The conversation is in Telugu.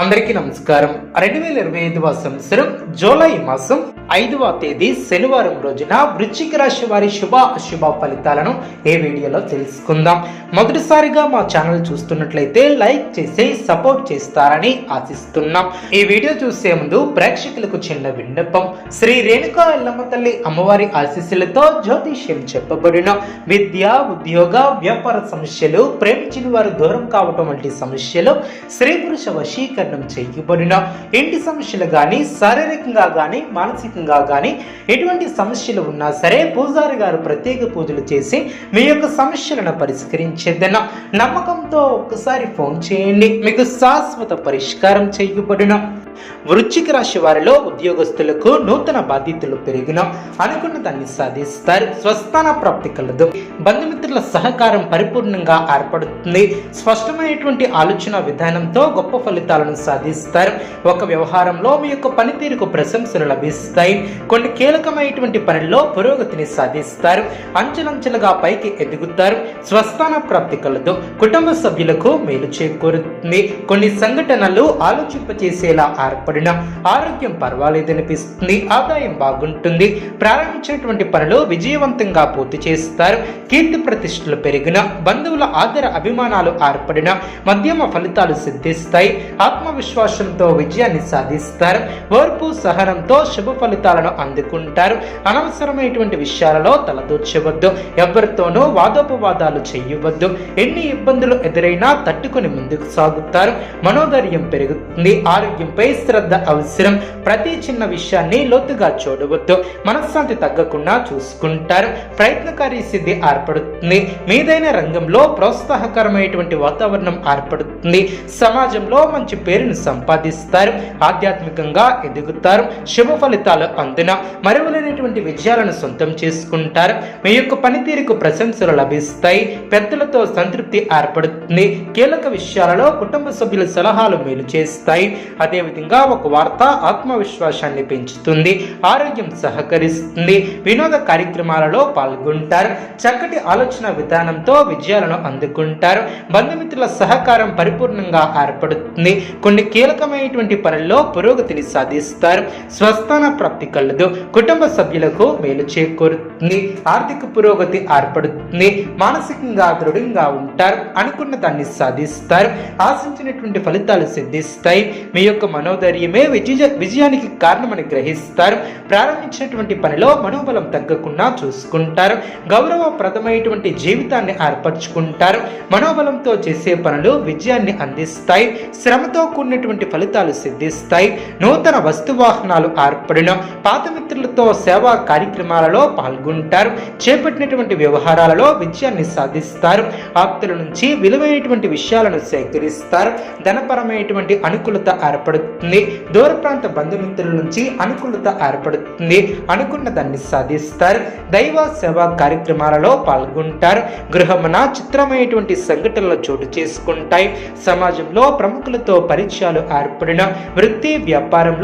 అందరికీ నమస్కారం. 2025వ సంవత్సరం జూలై మాసం 5వ తేదీ శనివారం రోజున వృశ్చిక రాశి వారి శుభ అశుభ ఫలితాలను ఈ వీడియోలో తెలుసుకుందాం. మొదటిసారిగా మా ఛానల్ చూస్తున్నట్లయితే లైక్ చేసి సపోర్ట్ చేస్తారని ఆశిస్తున్నాం. ఈ వీడియో చూసే ముందు ప్రేక్షకులకు చిన్న విన్నపం. శ్రీ రేణుకా ఎల్లమ్మ తల్లి అమ్మవారి ఆశీస్సులతో జ్యోతిష్యం చెప్పబడిన విద్య, ఉద్యోగ, వ్యాపార సమస్యలు, ప్రేమించిన వారు దూరం కావటం వంటి సమస్యలు, స్త్రీ పురుష వశీకరణ చేయబడిన ఇంటి సమస్యలు గాని, శారీరకంగా గాని, మానసికంగా గాని ఎటువంటి సమస్యలు ఉన్నా సరే పూజారి గారు ప్రత్యేక పూజలు చేసి మీ యొక్క సమస్యలను పరిష్కరించేదన నమ్మకంతో ఒక్కసారి ఫోన్ చేయండి. మీకు శాశ్వత పరిష్కారం చేయబడిన వృశ్చిక రాశి వారిలో ఉద్యోగస్తులకు నూతన బాధ్యతలు పెరిగిన అనుకున్న దాన్ని సాధిస్తారు. స్వస్థాన ప్రాప్తి కలదు. బంధుమిత్రుల సహకారం పరిపూర్ణంగా ఏర్పడుతుంది. స్పష్టమైనటువంటి ఆలోచన విధానంతో గొప్ప ఫలితాలను సాధిస్తారు. ఒక వ్యవహారంలో మీ యొక్క పనితీరుకు ప్రశంసలు లభిస్తాయి. కొన్ని కీలకమైనటువంటి పనుల్లో పురోగతిని సాధిస్తారు. అంచెలంచెలుగా పైకి ఎదుగుతారు. స్వస్థాన ప్రాప్తి కలదు. కుటుంబ సభ్యులకు మేలు చేకూరుతుంది. కొన్ని సంఘటనలు ఆలోచింపచేసేలా ఏర్పడిన ఆరోగ్యం పర్వాలేదనిపిస్తుంది. ఆదాయం బాగుంటుంది. ప్రారంభించినటువంటి పనులు విజయవంతంగా పూర్తి చేస్తారు. కీర్తి ప్రతిష్టలు పెరిగిన, బంధువుల ఆదర అభిమానాలు ఏర్పడిన మధ్యమ ఫలితాలు సిద్ధిస్తాయి. ఆత్మవిశ్వాసంతో విజయాన్ని సాధిస్తారు. ఓర్పు సహనంతో శుభ ఫలితాలను అందుకుంటారు. అనవసరమైనటువంటి విషయాలలో తలదూర్చవద్దు. ఎవరితోనూ వాదోపవాదాలు చేయవద్దు. ఎన్ని ఇబ్బందులు ఎదురైనా తట్టుకుని ముందుకు సాగుతారు. మనోధైర్యం పెరుగుతుంది. ఆరోగ్యంపై శ్రద్ధ అవసరం. ప్రతి చిన్న విషయాన్ని లోతుగా చూడవద్దు. మనశ్శాంతి తగ్గకుండా చూసుకుంటారు. ప్రయత్నకారి సిద్ధి ఏర్పడుతుంది. మీదైన రంగంలో ప్రోత్సాహకరమైనటువంటి వాతావరణం ఏర్పడుతుంది. సమాజంలో మంచి పేరును సంపాదిస్తారు. ఆధ్యాత్మికంగా ఎదుగుతారు. శుభ ఫలితాలు అందున మరువలేనటువంటి విజయాలను సొంతం చేసుకుంటారు. మీ యొక్క పనితీరుకు ప్రశంసలు లభిస్తాయి. పెద్దలతో సంతృప్తి ఏర్పడుతుంది. కీలక విషయాలలో కుటుంబ సభ్యుల సలహాలు మేలు చేస్తాయి. అదేవిధంగా ఒక వార్త ఆత్మవిశ్వాసాన్ని పెంచుతుంది. ఆరోగ్యం సహకరిస్తుంది. వినోద కార్యక్రమాలలో పాల్గొంటారు. చక్కటి ఆలోచన విధానంతో విజయాలను అందుకుంటారు. బంధుమిత్రుల సహకారం పరిపూర్ణంగా ఏర్పడుతుంది. కొన్ని కీలకమైనటువంటి పనుల్లో పురోగతిని సాధిస్తారు. స్వస్థాన ప్రాప్తి కలదు. కుటుంబ సభ్యులకు మేలు చేకూరుతుంది. ఆర్థిక పురోగతి ఏర్పడుతుంది. మానసికంగా దృఢంగా ఉంటారు. అనుకున్న దాన్ని సాధిస్తారు. ఆశించినటువంటి ఫలితాలు సిద్ధిస్తాయి. మీ యొక్క మనోధైర్యమే విజయానికి కారణమని గ్రహిస్తారు. ప్రారంభించినటువంటి పనిలో మనోబలం తగ్గకుండా చూసుకుంటారు. గౌరవప్రదమైనటువంటి జీవితాన్ని ఏర్పరచుకుంటారు. మనోబలంతో చేసే పనులు విజయాన్ని అందిస్తాయి. శ్రమతో కూడినటువంటి ఫలితాలు సిద్ధిస్తాయి. నూతన వస్తువాహనాలు ఏర్పడిన పాత మిత్రులతో సేవా కార్యక్రమాలలో పాల్గొంటారు. చేపట్టినటువంటి వ్యవహారాలలో విజయాన్ని సాధిస్తారు. ఆప్తుల నుంచి విలువైనటువంటి విషయాలను సేకరిస్తారు. ధనపరమైనటువంటి అనుకూలత ఏర్పడుతుంది. దూర ప్రాంత బంధుమిత్రుల నుంచి అనుకూలత ఏర్పడుతుంది. అనుకున్న దాన్ని సాధిస్తారు. దైవ సేవా కార్యక్రమాలలో పాల్గొంటారు. గృహమున చిత్రమైనటువంటి సంఘటనలు చోటు చేసుకుంటాయి. సమాజంలో ప్రముఖులతో పరిచయాలు ఏర్పడిన వృత్తి వ్యాపారంలో